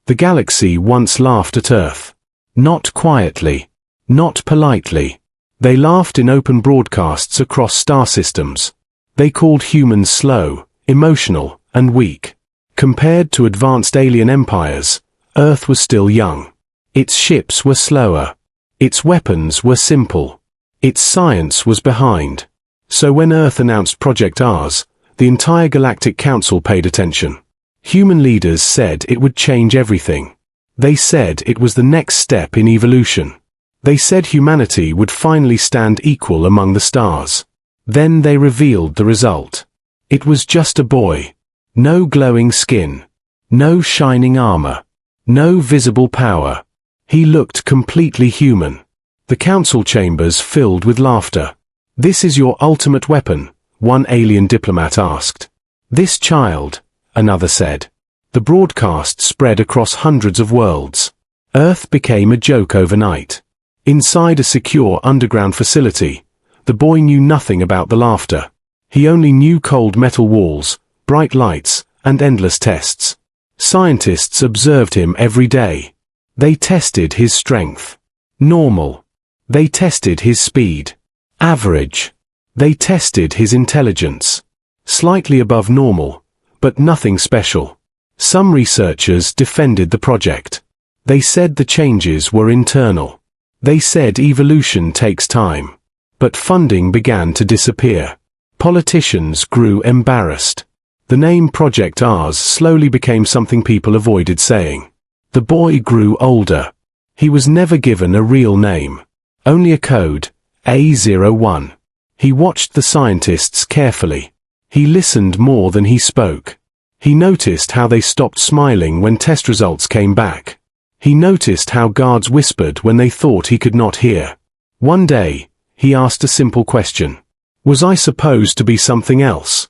The galaxy once laughed at Earth. Not quietly. Not politely. They laughed in open broadcasts across star systems. They called humans slow, emotional, and weak. Compared to advanced alien empires, Earth was still young. Its ships were slower. Its weapons were simple. Its science was behind. So when Earth announced Project Ars, the entire Galactic Council paid attention. Human leaders said it would change everything. They said it was the next step in evolution. They said humanity would finally stand equal among the stars. Then they revealed the result. It was just a boy. No glowing skin. No shining armor. No visible power. He looked completely human. The council chambers filled with laughter. "This is your ultimate weapon," one alien diplomat asked. "This child," another said. The broadcast spread across hundreds of worlds. Earth became a joke overnight. Inside a secure underground facility, the boy knew nothing about the laughter. He only knew cold metal walls, bright lights, and endless tests. Scientists observed him every day. They tested his strength. Normal. They tested his speed. Average. They tested his intelligence. Slightly above normal, but nothing special. Some researchers defended the project. They said the changes were internal. They said evolution takes time. But funding began to disappear. Politicians grew embarrassed. The name Project Ars slowly became something people avoided saying. The boy grew older. He was never given a real name. Only a code, A01. He watched the scientists carefully. He listened more than he spoke. He noticed how they stopped smiling when test results came back. He noticed how guards whispered when they thought he could not hear. One day, he asked a simple question. Was I supposed to be something else?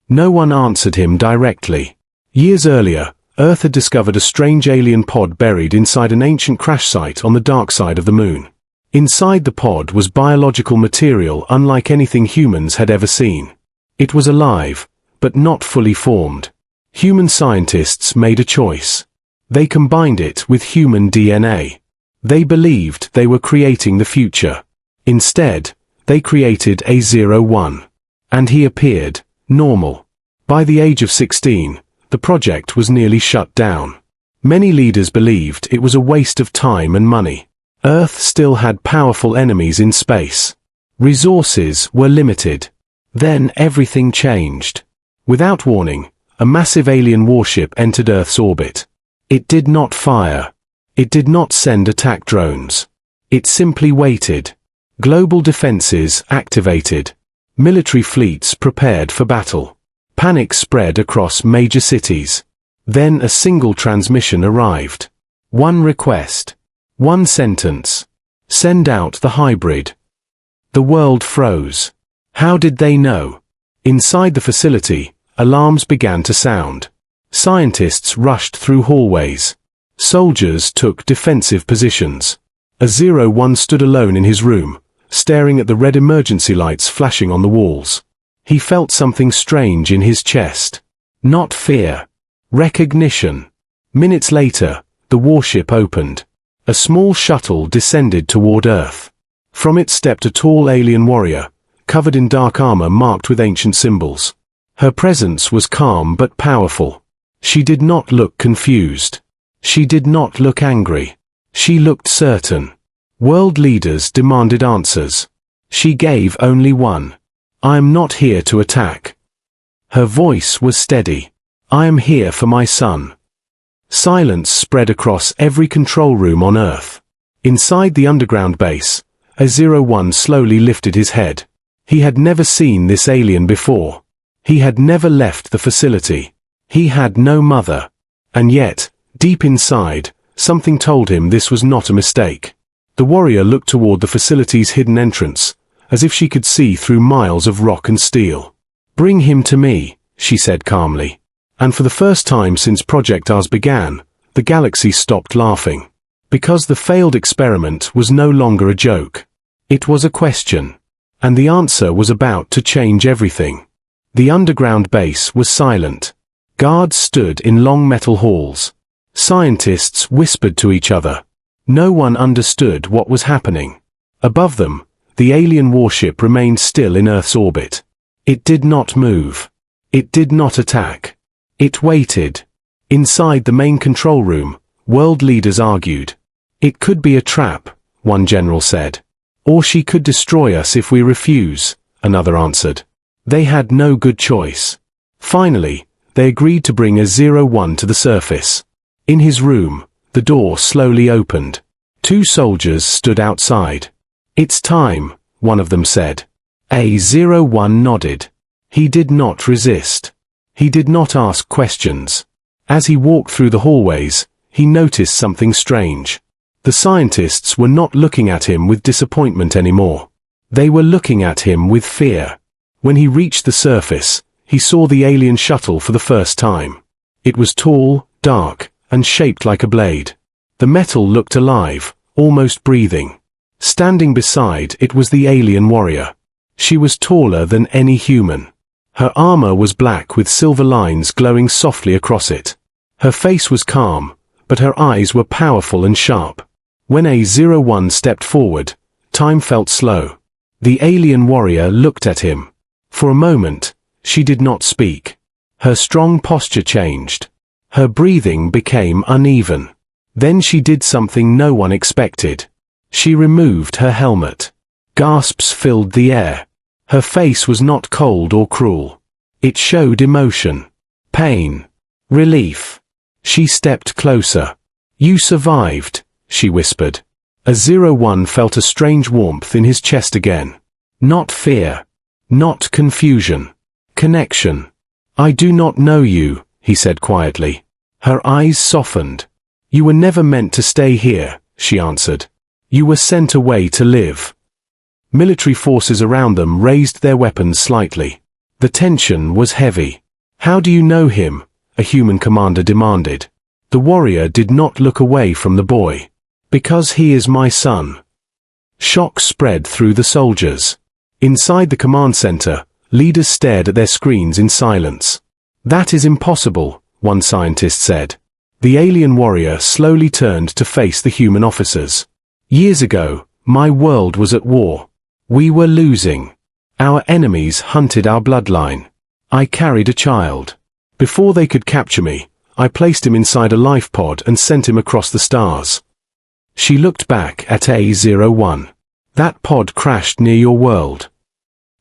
No one answered him directly. Years earlier, Earth had discovered a strange alien pod buried inside an ancient crash site on the dark side of the moon. Inside the pod was biological material unlike anything humans had ever seen. It was alive, but not fully formed. Human scientists made a choice. They combined it with human DNA. They believed they were creating the future. Instead, they created A01. And he appeared normal. By the age of 16, the project was nearly shut down. Many leaders believed it was a waste of time and money. Earth still had powerful enemies in space. Resources were limited. Then everything changed. Without warning, a massive alien warship entered Earth's orbit. It did not fire. It did not send attack drones. It simply waited. Global defenses activated. Military fleets prepared for battle. Panic spread across major cities. Then a single transmission arrived. One request. One sentence. Send out the hybrid. The world froze. How did they know? Inside the facility, alarms began to sound. Scientists rushed through hallways. Soldiers took defensive positions. A01 stood alone in his room, staring at the red emergency lights flashing on the walls. He felt something strange in his chest. Not fear. Recognition. Minutes later, the warship opened. A small shuttle descended toward Earth. From it stepped a tall alien warrior, covered in dark armor marked with ancient symbols. Her presence was calm but powerful. She did not look confused. She did not look angry. She looked certain. World leaders demanded answers. She gave only one. I am not here to attack. Her voice was steady. I am here for my son. Silence spread across every control room on Earth. Inside the underground base, A01 slowly lifted his head. He had never seen this alien before. He had never left the facility. He had no mother. And yet, deep inside, something told him this was not a mistake. The warrior looked toward the facility's hidden entrance, as if she could see through miles of rock and steel. Bring him to me, she said calmly. And for the first time since Project Ars began, the galaxy stopped laughing. Because the failed experiment was no longer a joke. It was a question. And the answer was about to change everything. The underground base was silent. Guards stood in long metal halls. Scientists whispered to each other. No one understood what was happening. Above them, the alien warship remained still in Earth's orbit. It did not move. It did not attack. It waited. Inside the main control room, world leaders argued. It could be a trap, one general said. Or she could destroy us if we refuse, another answered. They had no good choice. Finally, they agreed to bring A-01 to the surface. In his room, the door slowly opened. 2 soldiers stood outside. It's time, one of them said. A-01 nodded. He did not resist. He did not ask questions. As he walked through the hallways, he noticed something strange. The scientists were not looking at him with disappointment anymore. They were looking at him with fear. When he reached the surface, he saw the alien shuttle for the first time. It was tall, dark, and shaped like a blade. The metal looked alive, almost breathing. Standing beside it was the alien warrior. She was taller than any human. Her armor was black with silver lines glowing softly across it. Her face was calm, but her eyes were powerful and sharp. When A-01 stepped forward, time felt slow. The alien warrior looked at him. For a moment, she did not speak. Her strong posture changed. Her breathing became uneven. Then she did something no one expected. She removed her helmet. Gasps filled the air. Her face was not cold or cruel. It showed emotion, pain, relief. She stepped closer. You survived, she whispered. A-01 felt a strange warmth in his chest again. Not fear. Not confusion. Connection. I do not know you, he said quietly. Her eyes softened. You were never meant to stay here, she answered. You were sent away to live. Military forces around them raised their weapons slightly. The tension was heavy. How do you know him? A human commander demanded. The warrior did not look away from the boy. Because he is my son. Shock spread through the soldiers. Inside the command center, leaders stared at their screens in silence. That is impossible, one scientist said. The alien warrior slowly turned to face the human officers. Years ago, my world was at war. We were losing. Our enemies hunted our bloodline. I carried a child. Before they could capture me, I placed him inside a life pod and sent him across the stars. She looked back at A-01. That pod crashed near your world.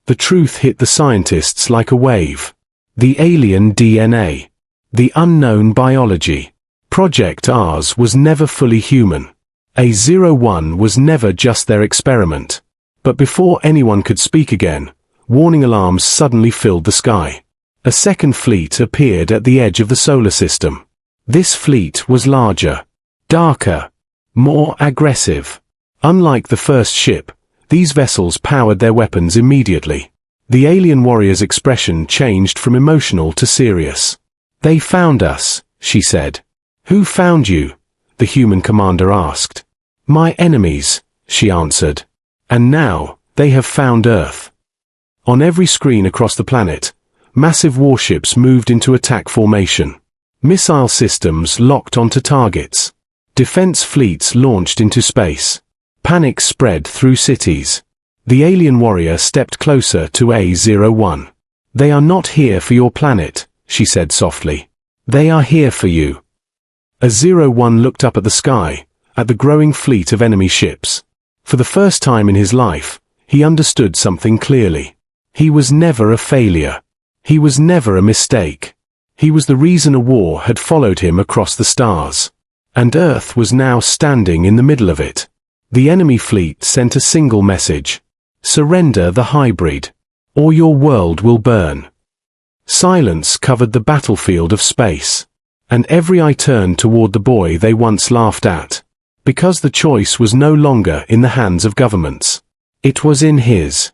The truth hit the scientists like a wave. The alien DNA. The unknown biology. Project Ars was never fully human. A-01 was never just their experiment. But before anyone could speak again, warning alarms suddenly filled the sky. A second fleet appeared at the edge of the solar system. This fleet was larger, darker, more aggressive. Unlike the first ship, these vessels powered their weapons immediately. The alien warrior's expression changed from emotional to serious. They found us, she said. Who found you? The human commander asked. My enemies, she answered. And now, they have found Earth. On every screen across the planet, massive warships moved into attack formation. Missile systems locked onto targets. Defense fleets launched into space. Panic spread through cities. The alien warrior stepped closer to A-01. They are not here for your planet, she said softly. They are here for you. A-01 looked up at the sky, at the growing fleet of enemy ships. For the first time in his life, he understood something clearly. He was never a failure. He was never a mistake. He was the reason a war had followed him across the stars. And Earth was now standing in the middle of it. The enemy fleet sent a single message. Surrender the hybrid, or your world will burn. Silence covered the battlefield of space. And every eye turned toward the boy they once laughed at. Because the choice was no longer in the hands of governments. It was in his.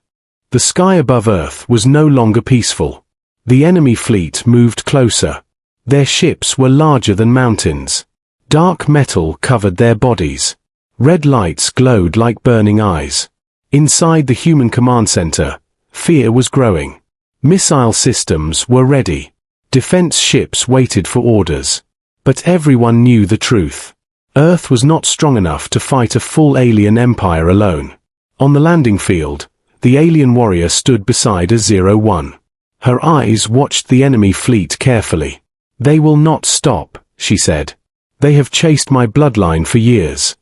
The sky above Earth was no longer peaceful. The enemy fleet moved closer. Their ships were larger than mountains. Dark metal covered their bodies. Red lights glowed like burning eyes. Inside the human command center, fear was growing. Missile systems were ready. Defense ships waited for orders. But everyone knew the truth. Earth was not strong enough to fight a full alien empire alone. On the landing field, the alien warrior stood beside A-01. Her eyes watched the enemy fleet carefully. "They will not stop," she said. "They have chased my bloodline for years."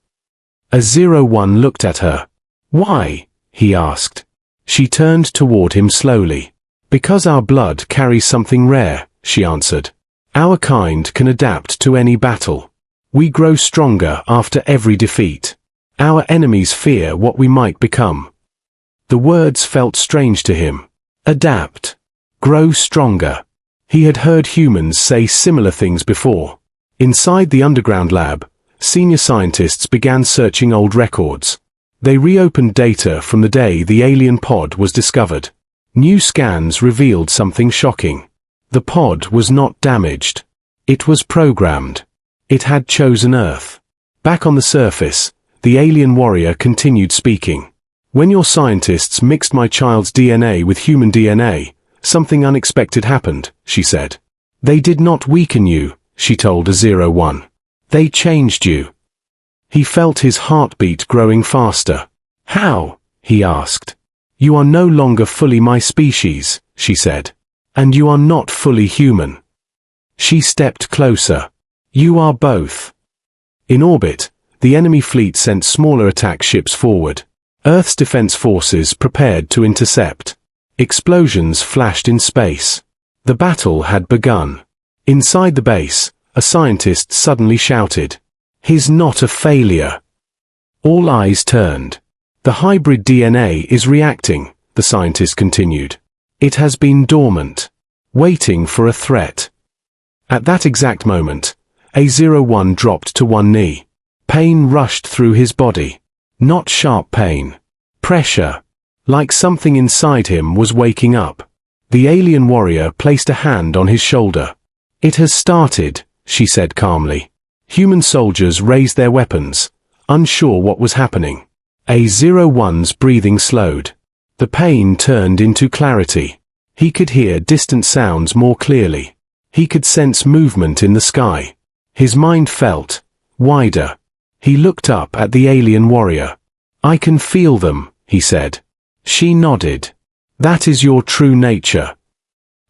A-01 looked at her. "Why?" he asked. She turned toward him slowly. "Because our blood carries something rare," she answered. "Our kind can adapt to any battle. We grow stronger after every defeat. Our enemies fear what we might become." The words felt strange to him. Adapt. Grow stronger. He had heard humans say similar things before. Inside the underground lab, senior scientists began searching old records. They reopened data from the day the alien pod was discovered. New scans revealed something shocking. The pod was not damaged. It was programmed. It had chosen Earth. Back on the surface, the alien warrior continued speaking. "When your scientists mixed my child's DNA with human DNA, something unexpected happened," she said. "They did not weaken you," she told A-01. "They changed you." He felt his heartbeat growing faster. "How?" he asked. "You are no longer fully my species," she said. "And you are not fully human." She stepped closer. "You are both." In orbit, the enemy fleet sent smaller attack ships forward. Earth's defense forces prepared to intercept. Explosions flashed in space. The battle had begun. Inside the base, a scientist suddenly shouted, "He's not a failure." All eyes turned. "The hybrid DNA is reacting," the scientist continued. "It has been dormant, waiting for a threat." At that exact moment, A-01 dropped to one knee. Pain rushed through his body. Not sharp pain. Pressure. Like something inside him was waking up. The alien warrior placed a hand on his shoulder. "It has started," she said calmly. Human soldiers raised their weapons, unsure what was happening. A-01's breathing slowed. The pain turned into clarity. He could hear distant sounds more clearly. He could sense movement in the sky. His mind felt wider. He looked up at the alien warrior. "I can feel them," he said. She nodded. "That is your true nature."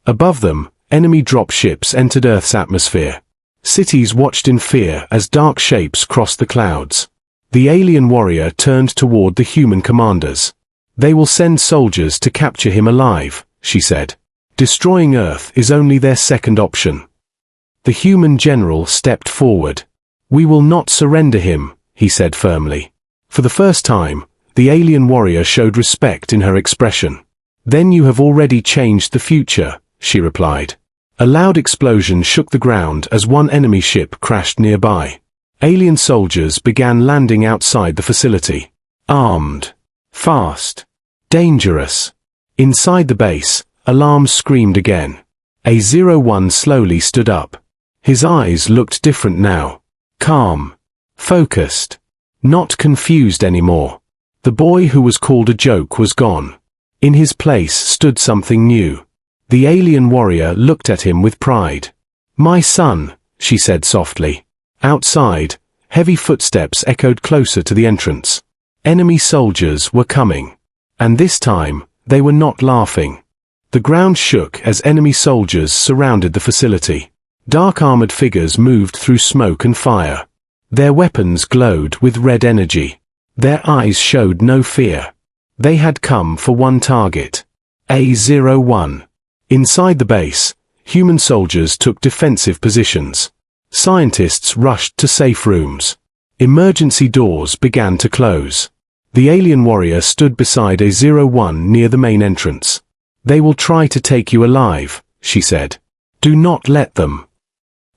Above them, enemy dropships entered Earth's atmosphere. Cities watched in fear as dark shapes crossed the clouds. The alien warrior turned toward the human commanders. "They will send soldiers to capture him alive," she said. "Destroying Earth is only their second option." The human general stepped forward. "We will not surrender him," he said firmly. For the first time, the alien warrior showed respect in her expression. "Then you have already changed the future," she replied. A loud explosion shook the ground as one enemy ship crashed nearby. Alien soldiers began landing outside the facility. Armed. Fast. Dangerous. Inside the base, alarms screamed again. A-01 slowly stood up. His eyes looked different now. Calm. Focused. Not confused anymore. The boy who was called a joke was gone. In his place stood something new. The alien warrior looked at him with pride. "My son," she said softly. Outside, heavy footsteps echoed closer to the entrance. Enemy soldiers were coming. And this time, they were not laughing. The ground shook as enemy soldiers surrounded the facility. Dark armored figures moved through smoke and fire. Their weapons glowed with red energy. Their eyes showed no fear. They had come for one target. A-01. Inside the base, human soldiers took defensive positions. Scientists rushed to safe rooms. Emergency doors began to close. The alien warrior stood beside A-01 near the main entrance. "They will try to take you alive," she said. "Do not let them."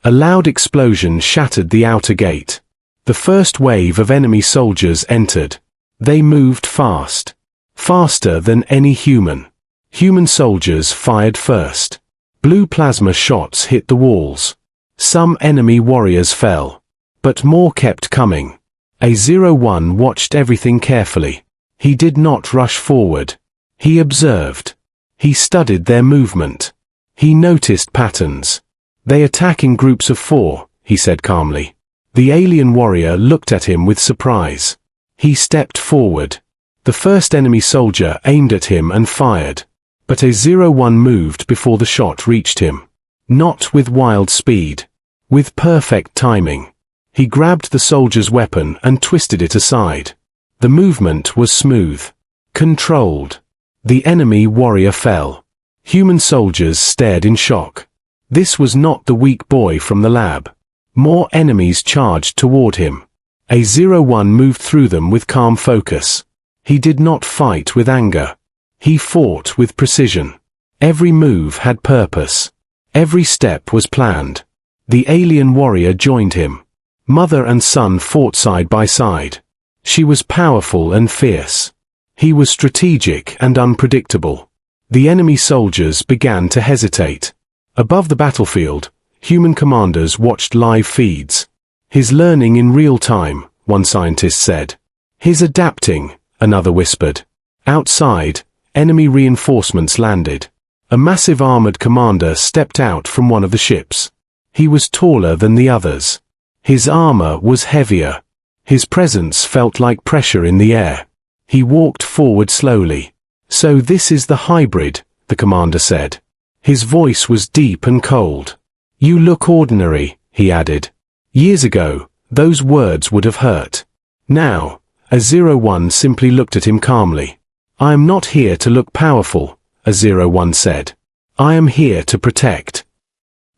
A loud explosion shattered the outer gate. The first wave of enemy soldiers entered. They moved fast. Faster than any human. Human soldiers fired first. Blue plasma shots hit the walls. Some enemy warriors fell. But more kept coming. A-01 watched everything carefully. He did not rush forward. He observed. He studied their movement. He noticed patterns. "They attack in groups of 4, he said calmly. The alien warrior looked at him with surprise. He stepped forward. The first enemy soldier aimed at him and fired. But A-01 moved before the shot reached him. Not with wild speed. With perfect timing. He grabbed the soldier's weapon and twisted it aside. The movement was smooth. Controlled. The enemy warrior fell. Human soldiers stared in shock. This was not the weak boy from the lab. More enemies charged toward him. A-01 moved through them with calm focus. He did not fight with anger. He fought with precision. Every move had purpose. Every step was planned. The alien warrior joined him. Mother and son fought side by side. She was powerful and fierce. He was strategic and unpredictable. The enemy soldiers began to hesitate. Above the battlefield, human commanders watched live feeds. He's learning in real time, one scientist said. He's adapting, another whispered. Outside, enemy reinforcements landed. A massive armored commander stepped out from one of the ships. He was taller than the others. His armor was heavier. His presence felt like pressure in the air. He walked forward slowly. So this is the hybrid, the commander said. His voice was deep and cold. You look ordinary, he added. Years ago, those words would have hurt. Now, A-01 simply looked at him calmly. I am not here to look powerful, A-01 said. I am here to protect.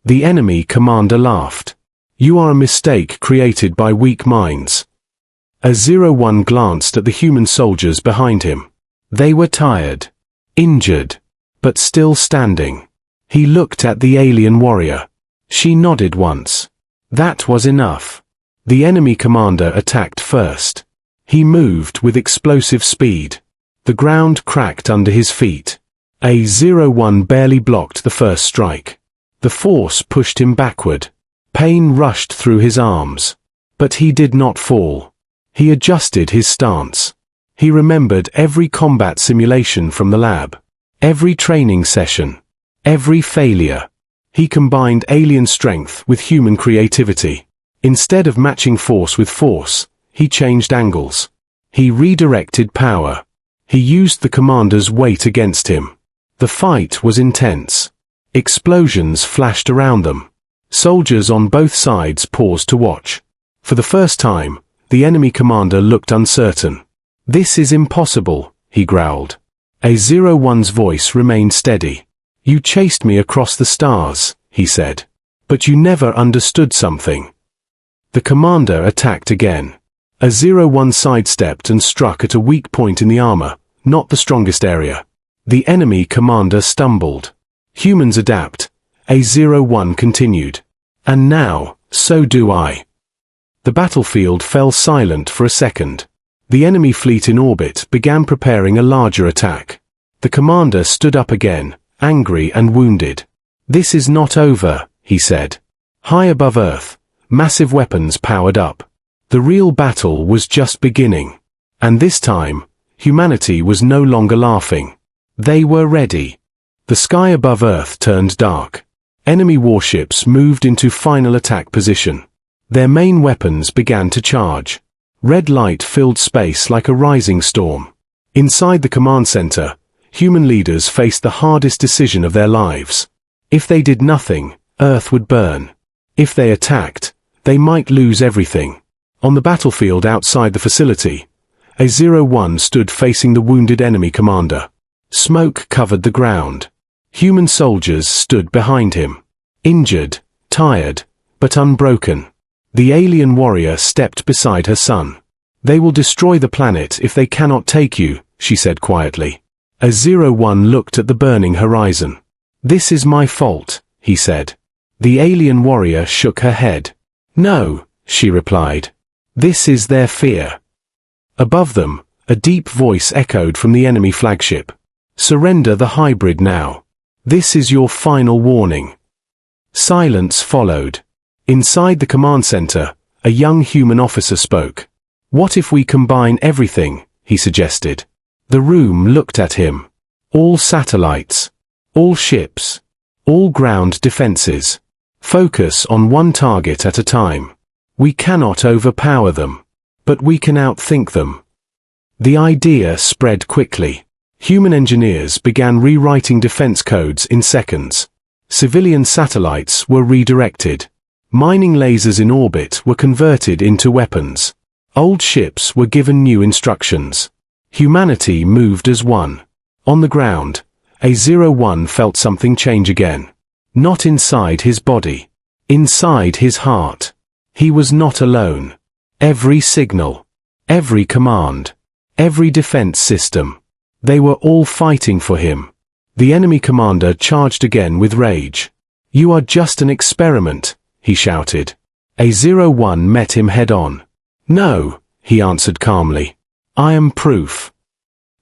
The enemy commander laughed. You are a mistake created by weak minds. A-01 glanced at the human soldiers behind him. They were tired, injured, but still standing. He looked at the alien warrior. She nodded once. That was enough. The enemy commander attacked first. He moved with explosive speed. The ground cracked under his feet. A-01 barely blocked the first strike. The force pushed him backward. Pain rushed through his arms. But he did not fall. He adjusted his stance. He remembered every combat simulation from the lab. Every training session. Every failure. He combined alien strength with human creativity. Instead of matching force with force, he changed angles. He redirected power. He used the commander's weight against him. The fight was intense. Explosions flashed around them. Soldiers on both sides paused to watch. For the first time, the enemy commander looked uncertain. This is impossible, he growled. A-01's voice remained steady. You chased me across the stars, he said. But you never understood something. The commander attacked again. A-01 sidestepped and struck at a weak point in the armor, not the strongest area. The enemy commander stumbled. Humans adapt. A-01 continued. And now, so do I. The battlefield fell silent for a second. The enemy fleet in orbit began preparing a larger attack. The commander stood up again, angry and wounded. This is not over, he said. High above Earth, massive weapons powered up. The real battle was just beginning. And this time, humanity was no longer laughing. They were ready. The sky above Earth turned dark. Enemy warships moved into final attack position. Their main weapons began to charge. Red light filled space like a rising storm. Inside the command center, human leaders faced the hardest decision of their lives. If they did nothing, Earth would burn. If they attacked, they might lose everything. On the battlefield outside the facility, A-01 stood facing the wounded enemy commander. Smoke covered the ground. Human soldiers stood behind him. Injured, tired, but unbroken. The alien warrior stepped beside her son. They will destroy the planet if they cannot take you, she said quietly. A-01 looked at the burning horizon. This is my fault, he said. The alien warrior shook her head. No, she replied. This is their fear. Above them, a deep voice echoed from the enemy flagship. Surrender the hybrid now. This is your final warning. Silence followed. Inside the command center, a young human officer spoke. What if we combine everything, he suggested. The room looked at him. All satellites. All ships. All ground defenses. Focus on one target at a time. We cannot overpower them, but we can outthink them. The idea spread quickly. Human engineers began rewriting defense codes in seconds. Civilian satellites were redirected. Mining lasers in orbit were converted into weapons. Old ships were given new instructions. Humanity moved as one. On the ground, A01 felt something change again. Not inside his body. Inside his heart. He was not alone. Every signal, every command, every defense system, they were all fighting for him. The enemy commander charged again with rage. "You are just an experiment," he shouted. A01 met him head-on. "No," he answered calmly. "I am proof."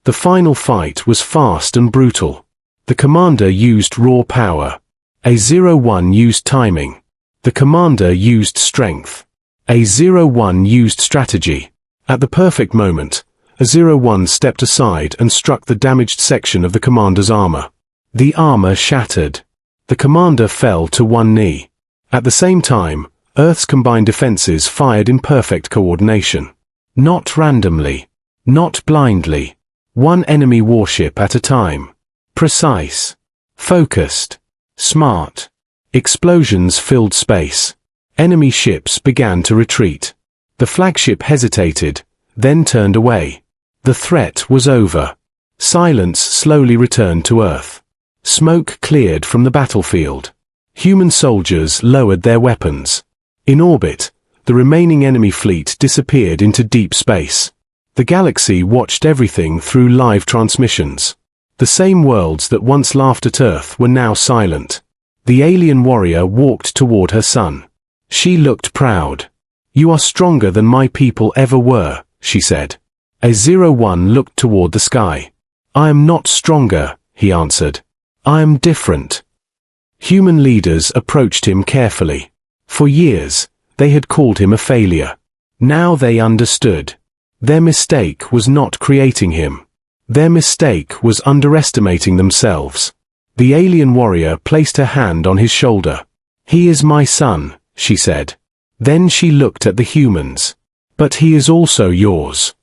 The final fight was fast and brutal. The commander used raw power. A01 used timing. The commander used strength. A01 used strategy. At the perfect moment, A01 stepped aside and struck the damaged section of the commander's armor. The armor shattered. The commander fell to one knee. At the same time, Earth's combined defenses fired in perfect coordination. Not randomly. Not blindly. One enemy warship at a time. Precise. Focused. Smart. Explosions filled space. Enemy ships began to retreat. The flagship hesitated, then turned away. The threat was over. Silence slowly returned to Earth. Smoke cleared from the battlefield. Human soldiers lowered their weapons. In orbit, the remaining enemy fleet disappeared into deep space. The galaxy watched everything through live transmissions. The same worlds that once laughed at Earth were now silent. The alien warrior walked toward her son. She looked proud. "You are stronger than my people ever were," she said. A01 looked toward the sky. "I am not stronger," he answered. "I am different." Human leaders approached him carefully. For years, they had called him a failure. Now they understood. Their mistake was not creating him. Their mistake was underestimating themselves. The alien warrior placed her hand on his shoulder. "He is my son," she said. Then she looked at the humans. "But he is also yours."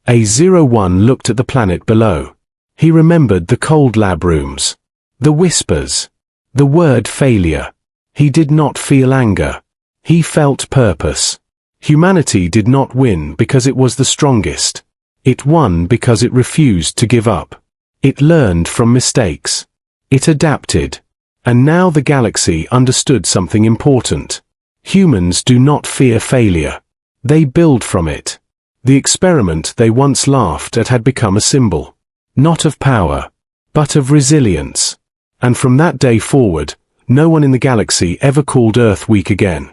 A01 looked at the planet below. He remembered the cold lab rooms. The whispers. The word failure. He did not feel anger. He felt purpose. Humanity did not win because it was the strongest. It won because it refused to give up. It learned from mistakes. It adapted. And now the galaxy understood something important. Humans do not fear failure. They build from it. The experiment they once laughed at had become a symbol. Not of power, but of resilience. And from that day forward, no one in the galaxy ever called Earth weak again.